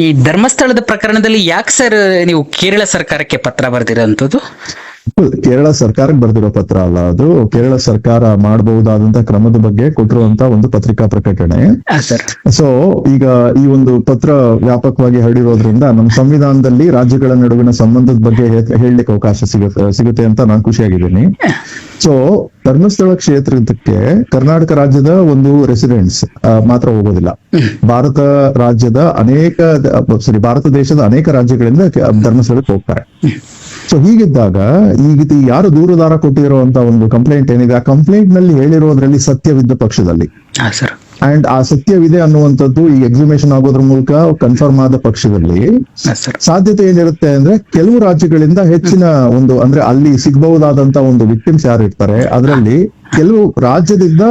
ಈ ಧರ್ಮಸ್ಥಳದ ಪ್ರಕರಣದಲ್ಲಿ ಯಾಕೆ ಸರ್ ನೀವು ಕೇರಳ ಸರ್ಕಾರಕ್ಕೆ ಪತ್ರ ಬರೆದಿರೋಂಥದ್ದು? ಕೇರಳ ಸರ್ಕಾರಕ್ಕೆ ಬರ್ದಿರೋ ಪತ್ರ ಅಲ್ಲ, ಅದು ಕೇರಳ ಸರ್ಕಾರ ಮಾಡಬಹುದಾದಂತ ಕ್ರಮದ ಬಗ್ಗೆ ಕೊಟ್ಟಿರುವಂತ ಒಂದು ಪತ್ರಿಕಾ ಪ್ರಕಟಣೆ. ಸರ್ ಸೊ ಈಗ ಈ ಒಂದು ಪತ್ರ ವ್ಯಾಪಕವಾಗಿ ಹರಡಿರೋದ್ರಿಂದ ನಮ್ಮ ಸಂವಿಧಾನದಲ್ಲಿ ರಾಜ್ಯಗಳ ನಡುವಿನ ಸಂಬಂಧದ ಬಗ್ಗೆ ಹೇಳಲಿಕ್ಕೆ ಅವಕಾಶ ಸಿಗುತ್ತೆ ಅಂತ ನಾನು ಖುಷಿಯಾಗಿದ್ದೀನಿ. ಸೊ ಧರ್ಮಸ್ಥಳ ಕ್ಷೇತ್ರಕ್ಕೆ ಕರ್ನಾಟಕ ರಾಜ್ಯದ ಒಂದು ರೆಸಿಡೆಂಟ್ಸ್ ಮಾತ್ರ ಹೋಗೋದಿಲ್ಲ. ಭಾರತ ದೇಶದ ಅನೇಕ ರಾಜ್ಯಗಳಿಂದ ಧರ್ಮಸ್ಥಳಕ್ಕೆ ಹೋಗ್ತಾರೆ. ಸೊ ಹೀಗಿದ್ದಾಗ ಈಗ ಯಾರು ದೂರುದಾರ ಕೊಟ್ಟಿರುವಂತ ಒಂದು ಕಂಪ್ಲೇಂಟ್ ಏನಿದೆ, ಆ ಕಂಪ್ಲೇಂಟ್ ನಲ್ಲಿ ಹೇಳಿರೋದ್ರಲ್ಲಿ ಸತ್ಯವಿದ್ದ ಪಕ್ಷದಲ್ಲಿ ಅಂಡ್ ಆ ಸತ್ಯವಿದೆ ಅನ್ನುವಂಥದ್ದು ಈ ಎಕ್ಸಿಮೇಷನ್ ಆಗೋದ್ರ ಮೂಲಕ ಕನ್ಫರ್ಮ್ ಆದ ಪಕ್ಷದಲ್ಲಿ ಸಾಧ್ಯತೆ ಏನಿರುತ್ತೆ ಅಂದ್ರೆ ಕೆಲವು ರಾಜ್ಯಗಳಿಂದ ಹೆಚ್ಚಿನ ಒಂದು ಅಂದ್ರೆ ಅಲ್ಲಿ ಸಿಗಬಹುದಾದಂತ ಒಂದು ವಿಕ್ಟಿಮ್ಸ್ ಯಾರು ಇರ್ತಾರೆ ಅದರಲ್ಲಿ ಕೆಲವು ರಾಜ್ಯದಿಂದ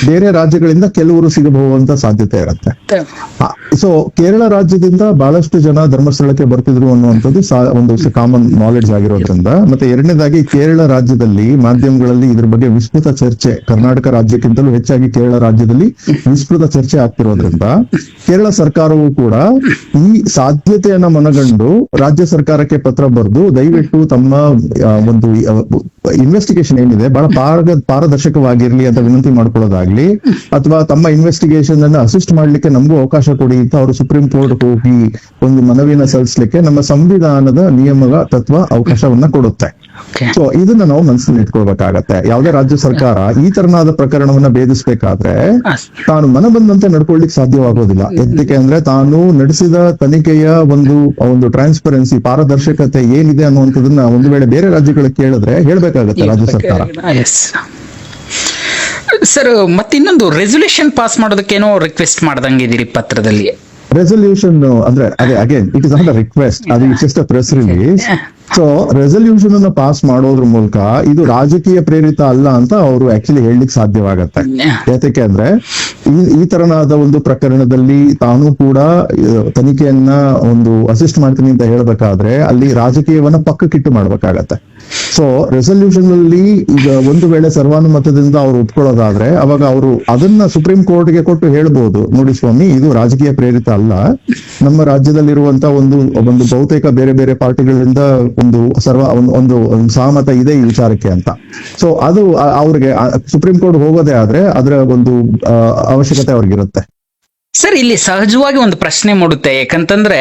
ಬೇರೆ ರಾಜ್ಯಗಳಿಂದ ಕೆಲವರು ಸಿಗಬಹುದಂತ ಸಾಧ್ಯತೆ ಇರುತ್ತೆ. ಸೊ ಕೇರಳ ರಾಜ್ಯದಿಂದ ಬಹಳಷ್ಟು ಜನ ಧರ್ಮಸ್ಥಳಕ್ಕೆ ಬರ್ತಿದ್ರು ಅನ್ನುವಂಥದ್ದು ಒಂದು ಕಾಮನ್ ನಾಲೆಡ್ಜ್ ಆಗಿರೋದ್ರಿಂದ, ಮತ್ತೆ ಎರಡನೇದಾಗಿ ಕೇರಳ ರಾಜ್ಯದಲ್ಲಿ ಮಾಧ್ಯಮಗಳಲ್ಲಿ ಇದ್ರ ಬಗ್ಗೆ ವಿಸ್ತೃತ ಚರ್ಚೆ, ಕರ್ನಾಟಕ ರಾಜ್ಯಕ್ಕಿಂತಲೂ ಹೆಚ್ಚಾಗಿ ಕೇರಳ ರಾಜ್ಯದಲ್ಲಿ ವಿಸ್ತೃತ ಚರ್ಚೆ ಆಗ್ತಿರೋದ್ರಿಂದ ಕೇರಳ ಸರ್ಕಾರವು ಕೂಡ ಈ ಸಾಧ್ಯತೆಯನ್ನ ಮನಗಂಡು ರಾಜ್ಯ ಸರ್ಕಾರಕ್ಕೆ ಪತ್ರ ಬರೆದು ದಯವಿಟ್ಟು ತಮ್ಮ ಒಂದು ಇನ್ವೆಸ್ಟಿಗೇಷನ್ ಏನಿದೆ ಬಹಳ ಪಾರದರ್ಶಕವಾಗಿರ್ಲಿ ಅಂತ ವಿನಂತಿ ಮಾಡ್ಕೊಳ್ಳೋದಾಗ್ಲಿ, ಅಥವಾ ತಮ್ಮ ಇನ್ವೆಸ್ಟಿಗೇಷನ್ ಅನ್ನ ಅಸಿಸ್ಟ್ ಮಾಡ್ಲಿಕ್ಕೆ ನಮಗೂ ಅವಕಾಶ ಕೊಡಿ ಅಂತ ಅವರು ಸುಪ್ರೀಂ ಕೋರ್ಟ್ ಹೋಗಿ ಒಂದು ಮನವಿನ ಸಲ್ಲಿಸಲಿಕ್ಕೆ ನಮ್ಮ ಸಂವಿಧಾನದ ನಿಯಮದ ತತ್ವ ಅವಕಾಶವನ್ನ ಕೊಡುತ್ತೆ. ಸೊ ಇದನ್ನ ನಾವು ಮನಸ್ಸಲ್ಲಿ ಇಟ್ಕೊಳ್ಬೇಕಾಗತ್ತೆ. ಯಾವುದೇ ರಾಜ್ಯ ಸರ್ಕಾರ ಈ ತರನಾದ ಪ್ರಕರಣವನ್ನ ಭೇದಿಸಬೇಕಾದ್ರೆ ತಾನು ಮನ ಬಂದಂತೆ ನಡ್ಕೊಳ್ಳಿಕ್ ಸಾಧ್ಯವಾಗೋದಿಲ್ಲ. ಎದಕ್ಕೆ ಅಂದ್ರೆ ತಾನು ನಡೆಸಿದ ತನಿಖೆಯ ಒಂದು ಟ್ರಾನ್ಸ್ಪರೆನ್ಸಿ, ಪಾರದರ್ಶಕತೆ ಏನಿದೆ ಅನ್ನುವಂಥದ್ದನ್ನ ಒಂದು ವೇಳೆ ಬೇರೆ ರಾಜ್ಯಗಳಿಗೆ ಕೇಳಿದ್ರೆ ಹೇಳ್ಬೇಕಾಗತ್ತೆ ರಾಜ್ಯ ಸರ್ಕಾರ. ಸರ್ ಮತ್ತಿನ್ನೊಂದು ರೆಸಲ್ಯೂಷನ್ ಪಾಸ್ ಮಾಡೋದಕ್ಕೇನೋ ರಿಕ್ವೆಸ್ಟ್ ಮಾಡ್ದಂಗಿದ್ದೀರಿ ಪತ್ರದಲ್ಲಿ. ರೆಸಲ್ಯೂಷನ್ ಅಂದ್ರೆ ಅದೇ again it is not a request, ಅದು it's just a press release. So resolution ಅನ್ನ ಪಾಸ್ ಮಾಡೋದ್ರ ಮೂಲಕ ಇದು ರಾಜಕೀಯ ಪ್ರೇರಿತ ಅಲ್ಲ ಅಂತ ಅವರು ಆಕ್ಚುಲಿ ಹೇಳಲಿಕ್ಕೆ ಸಾಧ್ಯವಾಗತ್ತೆ. ಯಾಕೆ ಅಂದ್ರೆ ಈ ತರನಾದ ಒಂದು ಪ್ರಕರಣದಲ್ಲಿ ತಾನು ಕೂಡ ತನಿಖೆಯನ್ನ ಒಂದು ಅಸಿಸ್ಟ್ ಮಾಡ್ತೀನಿ ಅಂತ ಹೇಳ್ಬೇಕಾದ್ರೆ ಅಲ್ಲಿ ರಾಜಕೀಯವನ್ನ ಪಕ್ಕಕ್ಕಿಟ್ಟು ಮಾಡ್ಬೇಕಾಗತ್ತೆ. ಸೊ ರೆಸಲ್ಯೂಷನ್ ಅಲ್ಲಿ ಈಗ ಒಂದು ವೇಳೆ ಸರ್ವಾನುಮತದಿಂದ ಅವ್ರು ಒಪ್ಕೊಳ್ಳೋದಾದ್ರೆ ಅವಾಗ ಅವರು ಅದನ್ನ ಸುಪ್ರೀಂ ಕೋರ್ಟ್ಗೆ ಕೊಟ್ಟು ಹೇಳ್ಬೋದು, ನೋಡಿ ಸ್ವಾಮಿ ಇದು ರಾಜಕೀಯ ಪ್ರೇರಿತ ಅಲ್ಲ, ನಮ್ಮ ರಾಜ್ಯದಲ್ಲಿರುವಂತ ಒಂದು ಬಹುತೇಕ ಬೇರೆ ಬೇರೆ ಪಾರ್ಟಿಗಳಿಂದ ಒಂದು ಸಹಮತ ಇದೆ ಈ ವಿಚಾರಕ್ಕೆ ಅಂತ. ಸೊ ಅದು ಅವ್ರಿಗೆ ಸುಪ್ರೀಂ ಕೋರ್ಟ್ ಹೋಗೋದೇ ಆದ್ರೆ ಅದರ ಒಂದು ಅವಶ್ಯಕತೆ ಅವ್ರಿಗಿರುತ್ತೆ. ಸರ್ ಇಲ್ಲಿ ಸಹಜವಾಗಿ ಒಂದು ಪ್ರಶ್ನೆ ಮೂಡುತ್ತೆ, ಯಾಕಂತಂದ್ರೆ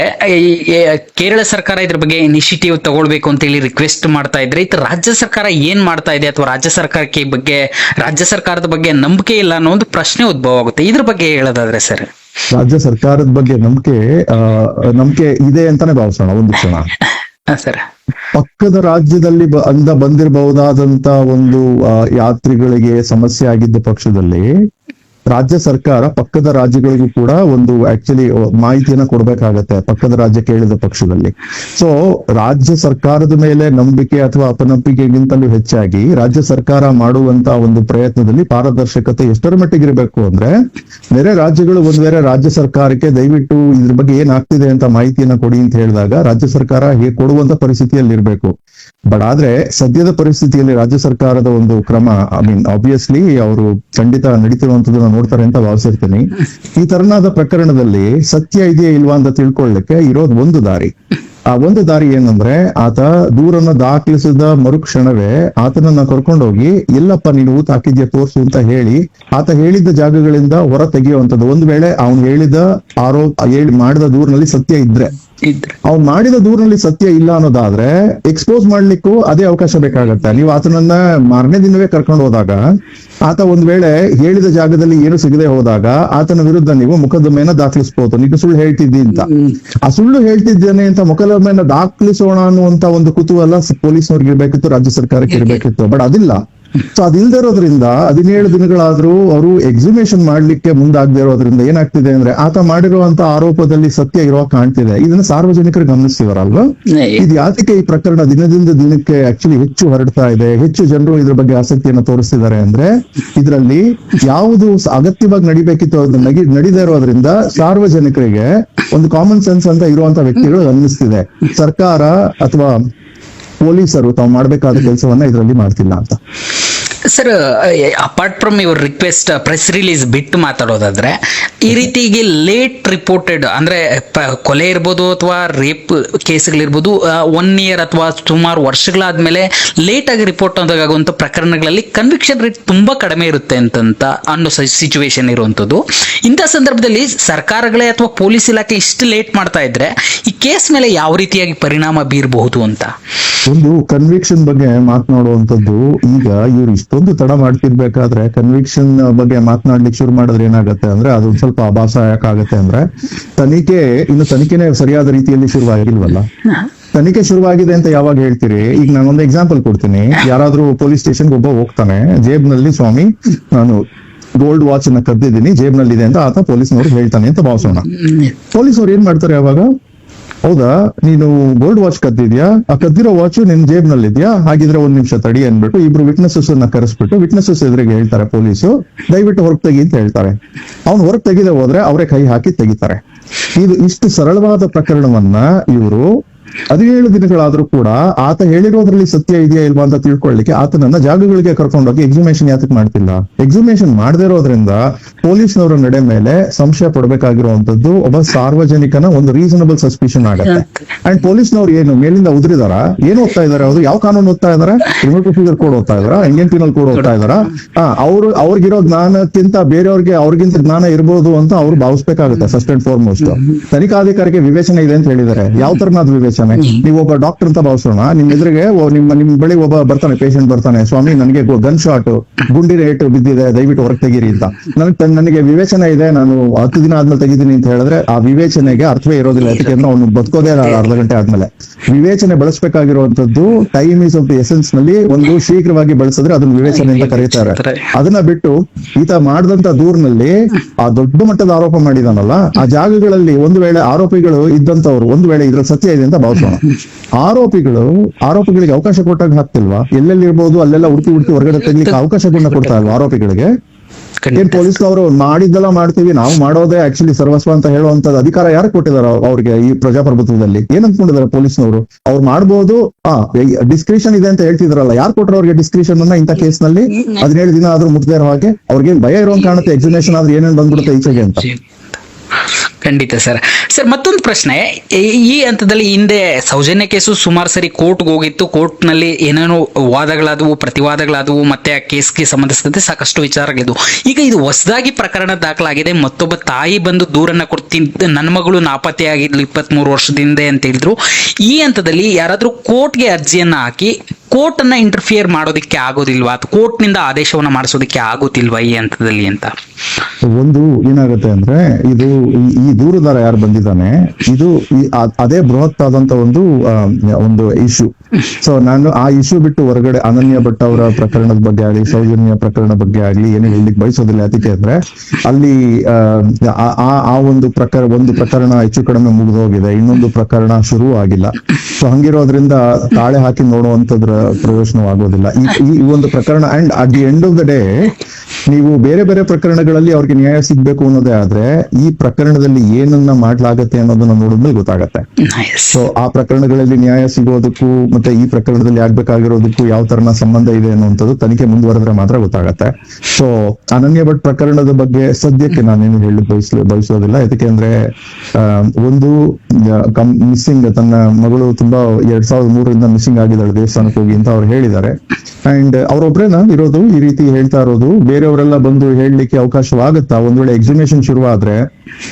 ಕೇರಳ ಸರ್ಕಾರ ಇದ್ರ ಬಗ್ಗೆ ಇನಿಷಿಯೇಟಿವ್ ತಗೊಳ್ಬೇಕು ಅಂತ ಹೇಳಿ ರಿಕ್ವೆಸ್ಟ್ ಮಾಡ್ತಾ ಇದ್ರೆ ಇದು ರಾಜ್ಯ ಸರ್ಕಾರ ಏನ್ ಮಾಡ್ತಾ ಇದೆ, ಅಥವಾ ರಾಜ್ಯ ಸರ್ಕಾರದ ಬಗ್ಗೆ ನಂಬಿಕೆ ಇಲ್ಲ ಅನ್ನೋ ಒಂದು ಪ್ರಶ್ನೆ ಉದ್ಭವ ಆಗುತ್ತೆ. ಇದ್ರ ಬಗ್ಗೆ ಹೇಳೋದಾದ್ರೆ ಸರ್, ರಾಜ್ಯ ಸರ್ಕಾರದ ಬಗ್ಗೆ ನಂಬಿಕೆ ಇದೆ ಅಂತಾನೆ ಭಾವಿಸೋಣ ಒಂದು ಕ್ಷಣ. ಸರ್ ಪಕ್ಕದ ರಾಜ್ಯದಲ್ಲಿ ಬಂದಿರಬಹುದಾದಂತ ಒಂದು ಯಾತ್ರಿಗಳಿಗೆ ಸಮಸ್ಯೆ ಆಗಿದ್ದ ಪಕ್ಷದಲ್ಲಿ ರಾಜ್ಯ ಸರ್ಕಾರ ಪಕ್ಕದ ರಾಜ್ಯಗಳಿಗೂ ಕೂಡ ಒಂದು ಆಕ್ಚುಲಿ ಮಾಹಿತಿಯನ್ನ ಕೊಡ್ಬೇಕಾಗತ್ತೆ ಪಕ್ಕದ ರಾಜ್ಯ ಕೇಳಿದ ಪಕ್ಷದಲ್ಲಿ. ಸೊ ರಾಜ್ಯ ಸರ್ಕಾರದ ಮೇಲೆ ನಂಬಿಕೆ ಅಥವಾ ಅಪನಂಬಿಕೆಗಿಂತಲೂ ಹೆಚ್ಚಾಗಿ ರಾಜ್ಯ ಸರ್ಕಾರ ಮಾಡುವಂತ ಒಂದು ಪ್ರಯತ್ನದಲ್ಲಿ ಪಾರದರ್ಶಕತೆ ಎಷ್ಟರ ಮಟ್ಟಿಗೆ ಇರಬೇಕು ಅಂದ್ರೆ ಬೇರೆ ರಾಜ್ಯಗಳು ಒಂದ್ ವೇಳೆ ರಾಜ್ಯ ಸರ್ಕಾರಕ್ಕೆ ದಯವಿಟ್ಟು ಇದ್ರ ಬಗ್ಗೆ ಏನಾಗ್ತಿದೆ ಅಂತ ಮಾಹಿತಿಯನ್ನ ಕೊಡಿ ಅಂತ ಹೇಳಿದಾಗ ರಾಜ್ಯ ಸರ್ಕಾರ ಕೊಡುವಂತ ಪರಿಸ್ಥಿತಿಯಲ್ಲಿ ಇರಬೇಕು. ಬಟ್ ಆದ್ರೆ ಸದ್ಯದ ಪರಿಸ್ಥಿತಿಯಲ್ಲಿ ರಾಜ್ಯ ಸರ್ಕಾರದ ಒಂದು ಕ್ರಮ ಆಬ್ವಿಯಸ್ಲಿ ಅವರು ಖಂಡಿತ ನಡೀತಿರುವಂತದನ್ನ ನೋಡ್ತಾರೆ ಅಂತ ಭಾವಿಸಿರ್ತೀನಿ. ಈ ತರನಾದ ಪ್ರಕರಣದಲ್ಲಿ ಸತ್ಯ ಇದೆಯಾ ಇಲ್ವಾ ಅಂತ ತಿಳ್ಕೊಳ್ಳಿಕ್ಕೆ ಇರೋದು ಒಂದು ದಾರಿ. ಆ ಒಂದು ದಾರಿ ಏನಂದ್ರೆ ಆತ ದೂರನ್ನ ದಾಖಲಿಸಿದ ಮರುಕ್ಷಣವೇ ಆತನನ್ನ ಕರ್ಕೊಂಡೋಗಿ ಎಲ್ಲಪ್ಪ ನೀನು ಊತ ಹಾಕಿದ್ಯಾ ತೋರ್ಸು ಅಂತ ಹೇಳಿ ಆತ ಹೇಳಿದ್ದ ಜಾಗಗಳಿಂದ ಹೊರ ತೆಗೆಯುವಂಥದ್ದು. ಒಂದು ವೇಳೆ ಅವನು ಮಾಡಿದ ದೂರಿನಲ್ಲಿ ಸತ್ಯ ಇದ್ರೆ, ಅವ್ನು ಮಾಡಿದ ದೂರಿನಲ್ಲಿ ಸತ್ಯ ಇಲ್ಲ ಅನ್ನೋದಾದ್ರೆ ಎಕ್ಸ್ಪೋಸ್ ಮಾಡ್ಲಿಕ್ಕೂ ಅದೇ ಅವಕಾಶ ಬೇಕಾಗತ್ತೆ. ನೀವು ಆತನನ್ನ ಮಾರನೇ ದಿನವೇ ಕರ್ಕೊಂಡು ಹೋದಾಗ ಆತ ಒಂದ್ ವೇಳೆ ಹೇಳಿದ ಜಾಗದಲ್ಲಿ ಏನು ಸಿಗದೆ ಹೋದಾಗ ಆತನ ವಿರುದ್ಧ ನೀವು ಮೊಕದ್ದಮೆಯನ್ನ ದಾಖಲಿಸಬಹುದು, ನೀನು ಸುಳ್ಳು ಹೇಳ್ತಿದ್ದಿ ಅಂತ. ಆ ಸುಳ್ಳು ಹೇಳ್ತಿದ್ದೇನೆ ಅಂತ ಮೊಕದ್ದಮೆಯನ್ನ ದಾಖಲಿಸೋಣ ಅನ್ನುವಂತ ಒಂದು ಕುತೂಹಲ ಪೊಲೀಸ್ನವ್ರಿಗೆ ಇರ್ಬೇಕಿತ್ತು, ರಾಜ್ಯ ಸರ್ಕಾರಕ್ಕೆ ಇರ್ಬೇಕಿತ್ತು. ಬಟ್ ಅದಿಲ್ಲ. ಸೊ ಅದಿಲ್ದೇ ಇರೋದ್ರಿಂದ 17 ದಿನಗಳಾದ್ರೂ ಅವರು ಎಕ್ಸಿಮೇಷನ್ ಮಾಡ್ಲಿಕ್ಕೆ ಮುಂದಾಗದೇ ಇರೋದ್ರಿಂದ ಏನಾಗ್ತಿದೆ ಅಂದ್ರೆ ಆತ ಮಾಡಿರುವಂತ ಆರೋಪದಲ್ಲಿ ಸತ್ಯ ಇರೋ ಕಾಣ್ತಿದೆ. ಇದನ್ನ ಸಾರ್ವಜನಿಕರು ಗಮನಿಸ್ತಿದಾರಲ್ವಾ? ಇದು ಯಾತಕ್ಕೆ ಈ ಪ್ರಕರಣ ದಿನದಿಂದ ದಿನಕ್ಕೆ ಆಕ್ಚುಲಿ ಹೆಚ್ಚು ಹರಡ್ತಾ ಇದೆ, ಹೆಚ್ಚು ಜನರು ಇದ್ರ ಬಗ್ಗೆ ಆಸಕ್ತಿಯನ್ನ ತೋರಿಸ್ತಿದ್ದಾರೆ ಅಂದ್ರೆ ಇದರಲ್ಲಿ ಯಾವುದು ಅಗತ್ಯವಾಗಿ ನಡಿಬೇಕಿತ್ತು ಅದು ನಡೀದೇ ಇರೋದ್ರಿಂದ ಸಾರ್ವಜನಿಕರಿಗೆ ಒಂದು ಕಾಮನ್ ಸೆನ್ಸ್ ಅಂತ ಇರುವಂತ ವ್ಯಕ್ತಿಗಳು ಅನ್ನಿಸ್ತಿದೆ ಸರ್ಕಾರ ಅಥವಾ ಪೊಲೀಸರು ತಾವು ಮಾಡ್ಬೇಕಾದ ಕೆಲಸವನ್ನ ಇದರಲ್ಲಿ ಮಾಡ್ತಿಲ್ಲ ಅಂತ. Sir, apart from your request press release ಬಿಟ್ಟು ಮಾತಾಡೋದಾದ್ರೆ, ಈ ರೀತಿಗೆ ಲೇಟ್ ರಿಪೋರ್ಟೆಡ್ ಅಂದ್ರೆ ಕೊಲೆ ಇರ್ಬೋದು ಅಥವಾ ರೇಪ್ ಕೇಸ್ಗಳಿರ್ಬೋದು 1 year ಅಥವಾ ಸುಮಾರು ವರ್ಷಗಳಾದ್ಮೇಲೆ ಲೇಟ್ ಆಗಿ ರಿಪೋರ್ಟ್ ಆಗುವಂತ ಪ್ರಕರಣಗಳಲ್ಲಿ ಕನ್ವಿಕ್ಷನ್ ರೇಟ್ ತುಂಬಾ ಕಡಿಮೆ ಇರುತ್ತೆ ಅಂತ ಅನ್ನೋ ಸಿಚುವೇಶನ್ ಇರುವಂತದ್ದು. ಇಂಥ ಸಂದರ್ಭದಲ್ಲಿ ಸರ್ಕಾರಗಳೇ ಅಥವಾ ಪೊಲೀಸ್ ಇಲಾಖೆ ಇಷ್ಟು ಲೇಟ್ ಮಾಡ್ತಾ ಇದ್ರೆ ಈ ಕೇಸ್ ಮೇಲೆ ಯಾವ ರೀತಿಯಾಗಿ ಪರಿಣಾಮ ಬೀರಬಹುದು ಅಂತ. ಒಂದು ಕನ್ವಿಕ್ಷನ್ ಬಗ್ಗೆ ಮಾತನಾಡುವಂತದ್ದು, ಈಗ ಇವ್ರು ಇಷ್ಟೊಂದು ತಡ ಮಾಡ್ತಿರ್ಬೇಕಾದ್ರೆ ಕನ್ವಿಕ್ಷನ್ ಬಗ್ಗೆ ಮಾತನಾಡ್ಲಿಕ್ಕೆ ಶುರು ಮಾಡಿದ್ರೆ ಏನಾಗುತ್ತೆ ಅಂದ್ರೆ ಅದು ಸ್ವಲ್ಪ ಆಭಾಸ ಯಾಕಾಗತ್ತೆ ಅಂದ್ರೆ ತನಿಖೆನೇ ಸರಿಯಾದ ರೀತಿಯಲ್ಲಿ ಶುರುವಾಗಿಲ್ವಲ್ಲ. ತನಿಖೆ ಶುರುವಾಗಿದೆ ಅಂತ ಯಾವಾಗ ಹೇಳ್ತೀರಿ? ಈಗ ನಾನೊಂದು ಎಕ್ಸಾಂಪಲ್ ಕೊಡ್ತೀನಿ. ಯಾರಾದ್ರೂ ಪೊಲೀಸ್ ಸ್ಟೇಷನ್ಗೆ ಒಬ್ಬ ಹೋಗ್ತಾನೆ, ಜೇಬ್ನಲ್ಲಿ ಸ್ವಾಮಿ ನಾನು ಗೋಲ್ಡ್ ವಾಚ್ ನ ಕದ್ದಿದ್ದೀನಿ, ಜೇಬ್ನಲ್ಲಿ ಇದೆ ಅಂತ ಆತ ಪೊಲೀಸ್ನವ್ರು ಹೇಳ್ತಾನೆ ಅಂತ ಭಾವಿಸೋಣ. ಪೊಲೀಸ್ನವ್ರು ಏನ್ ಮಾಡ್ತಾರೆ ಅವಾಗ? ಹೌದಾ, ನೀನು ಗೋಲ್ಡ್ ವಾಚ್ ಕದ್ದಿದ್ಯಾ? ಆ ಕದ್ದಿರೋ ವಾಚ್ ನಿನ್ ಜೇಬ್ನಲ್ಲಿದ್ಯಾ? ಹಾಗಿದ್ರೆ 1 ನಿಮಿಷ ತಡಿ ಅನ್ಬಿಟ್ಟು ಇಬ್ರು ವಿಟ್ನೆಸಸ್ ಅನ್ನ ಕರೆಸ್ಬಿಟ್ಟು ವಿಟ್ನೆಸಸ್ ಎದುರಿಗೆ ಹೇಳ್ತಾರೆ ಪೊಲೀಸು, ದಯವಿಟ್ಟು ಹೊರಗೆ ತೆಗಿ ಅಂತ ಹೇಳ್ತಾರೆ. ಅವ್ನು ಹೊರಗೆ ತೆಗಿದೇ ಹೋದ್ರೆ ಅವರೇ ಕೈ ಹಾಕಿ ತೆಗಿತಾರೆ. ಇಷ್ಟು ಸರಳವಾದ ಪ್ರಕರಣವನ್ನ ಇವರು 17 ದಿನಗಳಾದ್ರೂ ಕೂಡ ಆತ ಹೇಳಿರೋದ್ರಲ್ಲಿ ಸತ್ಯ ಇದೆಯಾ ಇಲ್ವಾ ಅಂತ ತಿಳ್ಕೊಳ್ಳಿಕ್ಕೆ ಆತನನ್ನ ಜಾಗಗಳಿಗೆ ಕರ್ಕೊಂಡೋಗಿ ಎಕ್ಸಿಮೇಷನ್ ಯಾತಕ್ ಮಾಡ್ತಿಲ್ಲ? ಎಕ್ಸಿಮೇಷನ್ ಮಾಡದೇ ಇರೋದ್ರಿಂದ ಪೊಲೀಸ್ನವರ ನಡೆ ಮೇಲೆ ಸಂಶಯ ಪಡಬೇಕಾಗಿರುವಂತದ್ದು ಒಬ್ಬ ಸಾರ್ವಜನಿಕನ ಒಂದು ರೀಸನಬಲ್ ಸಸ್ಪಿಷನ್ ಆಗುತ್ತೆ. ಅಂಡ್ ಪೊಲೀಸ್ನವ್ರು ಏನು ಮೇಲಿಂದ ಉದ್ರಿದಾರ? ಏನು ಓದ್ತಾ ಇದಾರೆ? ಅವರು ಯಾವ ಕಾನೂನು ಓದ್ತಾ ಇದಾರೆ? ಕ್ರಿಮಿನಲ್ ಪ್ರೊಸೀಜರ್ ಕೋಡ್ ಓದ್ತಾ ಇದಾರ? ಇಂಡಿಯನ್ ಪೀನಲ್ ಕೋಡ್ ಓದ್ತಾ ಇದಾರ? ಅವ್ರಿಗಿರೋ ಜ್ಞಾನಕ್ಕಿಂತ ಬೇರೆಯವ್ರಿಗೆ ಅವ್ರಿಗಿಂತ ಜ್ಞಾನ ಇರ್ಬೋದು ಅಂತ ಅವ್ರು ಭಾವಿಸ್ಬೇಕಾಗುತ್ತೆ. ಫಸ್ಟ್ ಅಂಡ್ ಫಾರ್ಮೋಸ್ಟ್ ತನಿಖಾಧಿಕಾರಿಗೆ ವಿವೇಚನೆ ಇದೆ ಅಂತ ಹೇಳಿದ್ದಾರೆ. ಯಾವ ತರನಾದ ವಿವೇಚನೆ? ನೀವು ಒಬ್ಬ ಡಾಕ್ಟರ್ ಅಂತ ಭಾವಿಸೋಣ, ನಿಮ್ ಎದುರಿಗೆ ನಿಮ್ ಬಳಿ ಒಬ್ಬ ಬರ್ತಾನೆ, ಪೇಷಂಟ್ ಬರ್ತಾನೆ, ಸ್ವಾಮಿ ನನಗೆ ಗನ್ ಶಾಟ್ ಗುಂಡಿನ ಏಟು ಬಿದ್ದಿದೆ, ದಯವಿಟ್ಟು ಹೊರಗೆ ತೆಗೀರಿ ಅಂತ. ನನಗೆ ವಿವೇಚನೆ ಇದೆ, ನಾನು 10 ದಿನ ಆದ್ಮೇಲೆ ತೆಗಿತೀನಿ ಅಂತ ಹೇಳಿದ್ರೆ ಆ ವಿವೇಚನೆಗೆ ಅರ್ಥವೇ ಇರೋದಿಲ್ಲ. ಯಾಕೆಂದ್ರೆ ಅವ್ನು ಬದುಕೋದೇ ಅರ್ಧ ಗಂಟೆ ಆದ್ಮೇಲೆ. ವಿವೇಚನೆ ಬಳಸಬೇಕಾಗಿರುವಂತದ್ದು time is of the essence ನಲ್ಲಿ ಒಂದು ಶೀಘ್ರವಾಗಿ ಬಳಸಿದ್ರೆ ಅದನ್ನ ವಿವೇಚನೆ ಅಂತ ಕರೀತಾರೆ. ಅದನ್ನ ಬಿಟ್ಟು ಈತ ಮಾಡಿದಂತ ದೂರಿನಲ್ಲಿ ಆ ದೊಡ್ಡ ಮಟ್ಟದ ಆರೋಪ ಮಾಡಿದಾನಲ್ಲ, ಆ ಜಾಗಗಳಲ್ಲಿ ಒಂದು ವೇಳೆ ಆರೋಪಿಗಳು ಇದ್ದಂತವ್ರು ಒಂದು ವೇಳೆ ಇದ್ರಲ್ಲಿ ಸತ್ಯ ಇದೆ ಅಂತ ಭಾವಿಸೋಣ, ಆರೋಪಿಗಳಿಗೆ ಅವಕಾಶ ಕೊಟ್ಟಾಗ ಹಾಕ್ತಿಲ್ವಾ? ಎಲ್ಲೆಲ್ಲಿ ಇರ್ಬೋದು ಅಲ್ಲೆಲ್ಲ ಹುಡುಕಿ ಹೊರಗಡೆ ತೆಗ್ಲಿಕ್ಕೆ ಅವಕಾಶಗಳನ್ನ ಕೊಡ್ತಾ ಇಲ್ವಾ ಆರೋಪಿಗಳಿಗೆ? ಏನ್ ಪೊಲೀಸ್ನವರು ಮಾಡಿದ್ದೆಲ್ಲ ಮಾಡ್ತೀವಿ, ನಾವು ಮಾಡೋದೇ ಆಕ್ಚುಲಿ ಸರ್ವಸ್ವ ಅಂತ ಹೇಳುವಂತದ್ದು ಅಧಿಕಾರ ಯಾರು ಕೊಟ್ಟಿದಾರ ಅವ್ರಿಗೆ? ಈ ಪ್ರಜಾಪ್ರಭುತ್ವದಲ್ಲಿ ಏನ್ ಅನ್ಕೊಂಡಿದಾರೆ ಪೊಲೀಸ್ನವರು? ಅವ್ರು ಮಾಡ್ಬೋದು, ಡಿಸ್ಕ್ರಿಷನ್ ಇದೆ ಅಂತ ಹೇಳ್ತಿದ್ರಲ್ಲ, ಯಾರು ಕೊಟ್ಟರು ಅವ್ರಿಗೆ ಡಿಸ್ಕ್ರಿಷನ್ ಅನ್ನ ಇಂಥ ಕೇಸ್ ನಲ್ಲಿ? 17 ದಿನ ಆದ್ರೂ ಮುಟ್ದೇ ಇರೋ ಹಾಗೆ ಅವ್ರಿಗೇನ್ ಭಯ ಇರೋಂಗ್ ಕಾಣುತ್ತೆ ಎಕ್ಸಿಮೇಷನ್ ಆದ್ರೆ ಏನೇನ್ ಬಂದ್ಬಿಡುತ್ತೆ ಈಚೆಗೆ ಅಂತ. ಖಂಡಿತ ಸರ್. ಮತ್ತೊಂದು ಪ್ರಶ್ನೆ, ಈ ಹಂತದಲ್ಲಿ ಹಿಂದೆ ಸೌಜನ್ಯ ಕೇಸು ಸುಮಾರು ಸರಿ ಕೋರ್ಟ್ಗೆ ಹೋಗಿತ್ತು. ಕೋರ್ಟ್ನಲ್ಲಿ ಏನೇನೋ ವಾದಗಳಾದವು, ಪ್ರತಿವಾದಗಳಾದವು, ಮತ್ತೆ ಆ ಕೇಸ್ಗೆ ಸಂಬಂಧಿಸಿದಂತೆ ಸಾಕಷ್ಟು ವಿಚಾರಗಳಿದ್ವು. ಈಗ ಇದು ಹೊಸದಾಗಿ ಪ್ರಕರಣ ದಾಖಲಾಗಿದೆ. ಮತ್ತೊಬ್ಬ ತಾಯಿ ಬಂದು ದೂರನ್ನ ಕೊಡ್ತಿದ್ದ, ನನ್ನ ಮಗಳು ನಾಪತ್ತೆಯಾಗಿದ್ಲು 23 ವರ್ಷದಿಂದ ಅಂತ ಹೇಳಿದ್ರು. ಈ ಹಂತದಲ್ಲಿ ಯಾರಾದ್ರೂ ಕೋರ್ಟ್ಗೆ ಅರ್ಜಿಯನ್ನ ಹಾಕಿ ಕೋರ್ಟ್ ಅನ್ನ ಇಂಟರ್ಫಿಯರ್ ಮಾಡೋದಕ್ಕೆ ಆಗೋದಿಲ್ವಾ, ಅಥವಾ ಕೋರ್ಟ್ ನಿಂದ ಆದೇಶವನ್ನ ಮಾಡಿಸೋದಕ್ಕೆ ಆಗೋದಿಲ್ವಾ ಈ ಹಂತದಲ್ಲಿ ಅಂತ? ಒಂದು ಏನಾಗುತ್ತೆ ಅಂದ್ರೆ, ಇದು ಈ ದೂರುದಾರ ಯಾರು ಬಂದಿದ್ದಾನೆ, ಇದು ಅದೇ ಬೃಹತ್ ಆದಂತ ಒಂದು ಇಶ್ಯೂ. ಸೊ ನಾನು ಆ ಇಶ್ಯೂ ಬಿಟ್ಟು ಹೊರಗಡೆ ಅನನ್ಯ ಭಟ್ ಅವರ ಪ್ರಕರಣದ ಬಗ್ಗೆ ಆಗಲಿ, ಸೌಜನ್ಯ ಪ್ರಕರಣ ಬಗ್ಗೆ ಆಗ್ಲಿ ಏನು ಹೇಳಲಿಕ್ಕೆ ಬಯಸೋದಿಲ್ಲ. ಅದಕ್ಕೆ ಅಂದ್ರೆ ಅಲ್ಲಿ ಆ ಒಂದು ಪ್ರಕರಣ ಹೆಚ್ಚು ಕಡಿಮೆ ಮುಗಿದೋಗಿದೆ, ಇನ್ನೊಂದು ಪ್ರಕರಣ ಶುರು ಆಗಿಲ್ಲ. ಸೊ ಹಂಗಿರೋದ್ರಿಂದ ತಾಳೆ ಹಾಕಿ ನೋಡುವಂತದ್ರ ಪ್ರಯೋಜನವಾಗೋದಿಲ್ಲ ಈ ಒಂದು ಪ್ರಕರಣ. And at the end of the day ನೀವು ಬೇರೆ ಬೇರೆ ಪ್ರಕರಣಗಳಲ್ಲಿ ಅವ್ರಿಗೆ ನ್ಯಾಯ ಸಿಗ್ಬೇಕು ಅನ್ನೋದೇ ಆದ್ರೆ ಈ ಪ್ರಕರಣದಲ್ಲಿ ಏನನ್ನ ಮಾಡ್ಲಾಗತ್ತೆ ಅನ್ನೋದನ್ನ ನೋಡಿದ್ಮೇಲೆ ಗೊತ್ತಾಗತ್ತೆ. ಸೊ ಆ ಪ್ರಕರಣಗಳಲ್ಲಿ ನ್ಯಾಯ ಸಿಗೋದಕ್ಕೂ ಮತ್ತೆ ಈ ಪ್ರಕರಣದಲ್ಲಿ ಆಗ್ಬೇಕಾಗಿರೋದಕ್ಕೂ ಯಾವ ತರನ ಸಂಬಂಧ ಇದೆ ಅನ್ನುವಂಥದ್ದು ತನಿಖೆ ಮುಂದುವರೆದ್ರೆ ಮಾತ್ರ ಗೊತ್ತಾಗತ್ತೆ. ಸೊ ಅನನ್ಯ ಭಟ್ ಪ್ರಕರಣದ ಬಗ್ಗೆ ಸದ್ಯಕ್ಕೆ ನಾನೇನು ಹೇಳಲಿಕ್ಕೆ ಬಯಸೋದಿಲ್ಲ. ಯಾಕೆಂದ್ರೆ ಒಂದು ಮಿಸ್ಸಿಂಗ್, ತನ್ನ ಮಗಳು ತುಂಬಾ 2003ರಿಂದ ಮಿಸ್ಸಿಂಗ್ ಆಗಿದ್ದಾಳೆ ದೇವಸ್ಥಾನಕ್ಕೆ ಹೋಗಿ ಅಂತ ಅವ್ರು ಹೇಳಿದ್ದಾರೆ. ಅಂಡ್ ಅವ್ರೊಬ್ರೇನ ಇರೋದು ಈ ರೀತಿ ಹೇಳ್ತಾ ಇರೋದು, ಬೇರೆಯವರೆಲ್ಲ ಬಂದು ಹೇಳಲಿಕ್ಕೆ ಅವಕಾಶವಾಗುತ್ತಾ? ಒಂದ್ ವೇಳೆ ಎಕ್ಸಿಮೇಷನ್ ಶುರುವಾದ್ರೆ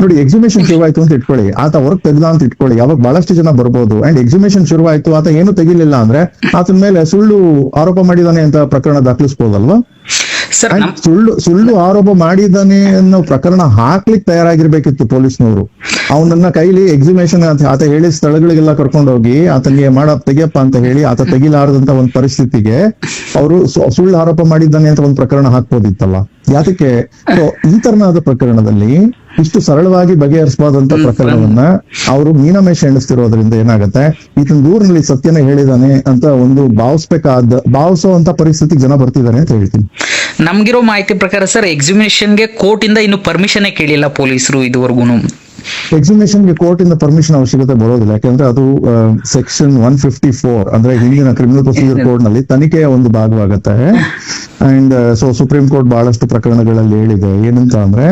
ನೋಡಿ, ಎಕ್ಸಿಮೇಷನ್ ಶುರುವಾಯ್ತು ಅಂತ ಇಟ್ಕೊಳ್ಳಿ, ಆತ ಹೊರಗೆ ತೆಗ್ದ ಅಂತ ಇಟ್ಕೊಳ್ಳಿ, ಯಾವಾಗ ಬಹಳಷ್ಟು ಜನ ಬರ್ಬೋದು. ಅಂಡ್ ಎಕ್ಸಿಮೇಷನ್ ಶುರುವಾಯ್ತು, ಆತ ಏನು ತೆಗಿಲಿಲ್ಲ ಅಂದ್ರೆ ಆತನ ಮೇಲೆ ಸುಳ್ಳು ಆರೋಪ ಮಾಡಿದಾನೆ ಅಂತ ಪ್ರಕರಣ ದಾಖಲಿಸಬಹುದಲ್ವಾ? ಸುಳ್ಳು ಆರೋಪ ಮಾಡಿದ್ದಾನೆ ಅನ್ನೋ ಪ್ರಕರಣ ಹಾಕ್ಲಿಕ್ಕೆ ತಯಾರಾಗಿರ್ಬೇಕಿತ್ತು ಪೊಲೀಸ್ನವರು. ಅವನನ್ನ ಕೈಲಿ ಎಕ್ಸಿಮೇಷನ್ ಆತ ಹೇಳಿದ ಸ್ಥಳಗಳಿಗೆಲ್ಲ ಕರ್ಕೊಂಡೋಗಿ ಆತನಿಗೆ ತೆಗಿಯಪ್ಪ ಅಂತ ಹೇಳಿ ಆತ ತೆಗಿಲಾರದಂತ ಒಂದು ಪರಿಸ್ಥಿತಿಗೆ ಅವರು ಸುಳ್ಳು ಆರೋಪ ಮಾಡಿದ್ದಾನೆ ಅಂತ ಒಂದು ಪ್ರಕರಣ ಹಾಕ್ಬೋದಿತ್ತಲ್ಲ. ಯಾತಕ್ಕೆ? ಈ ತರನಾದ ಪ್ರಕರಣದಲ್ಲಿ ಇಷ್ಟು ಸರಳವಾಗಿ ಬಗೆಹರಿಸಬಹುದಂತ ಪ್ರಕರಣವನ್ನ ಅವರು ಮೀನಮೇಷ ಎಣಿಸ್ತಿರೋದ್ರಿಂದ ಏನಾಗತ್ತೆ, ಈತನ ದೂರಿನಲ್ಲಿ ಸತ್ಯನ ಹೇಳಿದಾನೆ ಅಂತ ಒಂದು ಭಾವಿಸುವಂತ ಪರಿಸ್ಥಿತಿಗೆ ಜನ ಬರ್ತಿದ್ದಾರೆ ಅಂತ ಹೇಳ್ತೀನಿ. ನಮ್ಗಿರೋ ಮಾಹಿತಿ ಪ್ರಕಾರ ಸರ್, ಎಕ್ಸಿಬಿಷನ್ಗೆ ಕೋರ್ಟ್ ಇಂದ ಇನ್ನು ಪರ್ಮಿಷನ್ ಕೇಳಿಲ್ಲ ಪೊಲೀಸರು ಇದುವರೆಗೂ. ಎಕ್ಸಿಮೇಷನ್ಗೆ ಕೋರ್ಟ್ ಇಂದ ಪರ್ಮಿಷನ್ ಅವಶ್ಯಕತೆ ಬರೋದಿಲ್ಲ, ಯಾಕಂದ್ರೆ ಅದು ಸೆಕ್ಷನ್ 154 ಅಂದ್ರೆ ಹಿಂದಿನ ಕ್ರಿಮಿನಲ್ ಪ್ರೊಸೀಜರ್ ಕೋಡ್ ನಲ್ಲಿ ತನಿಖೆಯ ಒಂದು ಭಾಗವಾಗುತ್ತೆ. ಅಂಡ್ ಸೊ ಸುಪ್ರೀಂ ಕೋರ್ಟ್ ಬಹಳಷ್ಟು ಪ್ರಕರಣಗಳಲ್ಲಿ ಹೇಳಿದೆ ಏನಂತ ಅಂದ್ರೆ,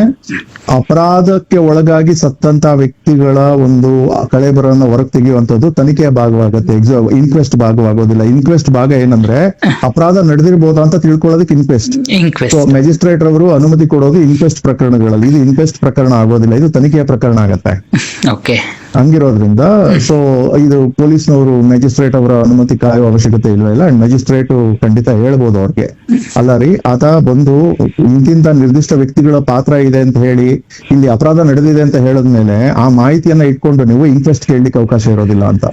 ಅಪರಾಧಕ್ಕೆ ಒಳಗಾಗಿ ಸತ್ತಂತ ವ್ಯಕ್ತಿಗಳ ಒಂದು ಕಳೆಬರನ್ನ ಹೊರಗೆ ತೆಗೆಯುವಂತದ್ದು ತನಿಖೆಯ ಭಾಗವಾಗುತ್ತೆ, ಇನ್ಕ್ವೆಸ್ಟ್ ಭಾಗವಾಗೋದಿಲ್ಲ. ಇನ್ಕ್ವೆಸ್ಟ್ ಭಾಗ ಏನಂದ್ರೆ ಅಪರಾಧ ನಡೆದಿರಬಹುದಾ ಅಂತ ತಿಳ್ಕೊಳ್ಳೋದಕ್ಕೆ ಇನ್ಕ್ವೆಸ್ಟ್. ಸೊ ಮ್ಯಾಜಿಸ್ಟ್ರೇಟ್ ಅವರು ಅನುಮತಿ ಕೊಡೋದು ಇನ್ಕ್ವೆಸ್ಟ್ ಪ್ರಕರಣಗಳಲ್ಲಿ, ಇದು ಇನ್ಕ್ವೆಸ್ಟ್ ಪ್ರಕರಣ ಆಗೋದಿಲ್ಲ, ಇದು ತನಿಖೆಯ ಪ್ರಕರಣ ಆಗತ್ತೆ. ಓಕೆ, ಹಂಗಿರೋದ್ರಿಂದ ಸೊ ಇದು ಪೊಲೀಸ್ನವರು ಮ್ಯಾಜಿಸ್ಟ್ರೇಟ್ ಅವರ ಅನುಮತಿ ಕಾಯುವ ಅವಶ್ಯಕತೆ ಇಲ್ಲ. ಅಂಡ್ ಮ್ಯಾಜಿಸ್ಟ್ರೇಟ್ ಖಂಡಿತ ಹೇಳ್ಬೋದು ಅವ್ರಿಗೆ, ಅಲ್ಲ ರೀ ಆತ ಬಂದು ಇಂತಿಂತ ನಿರ್ದಿಷ್ಟ ವ್ಯಕ್ತಿಗಳ ಪಾತ್ರ ಇದೆ ಅಂತ ಹೇಳಿ ಇಲ್ಲಿ ಅಪರಾಧ ನಡೆದಿದೆ ಅಂತ ಹೇಳಿದ್ಮೇಲೆ ಆ ಮಾಹಿತಿಯನ್ನ ಇಟ್ಕೊಂಡು ನೀವು ಇನ್ಕ್ವೆಸ್ಟ್ ಕೇಳಲಿಕ್ಕೆ ಅವಕಾಶ ಇರೋದಿಲ್ಲ ಅಂತ.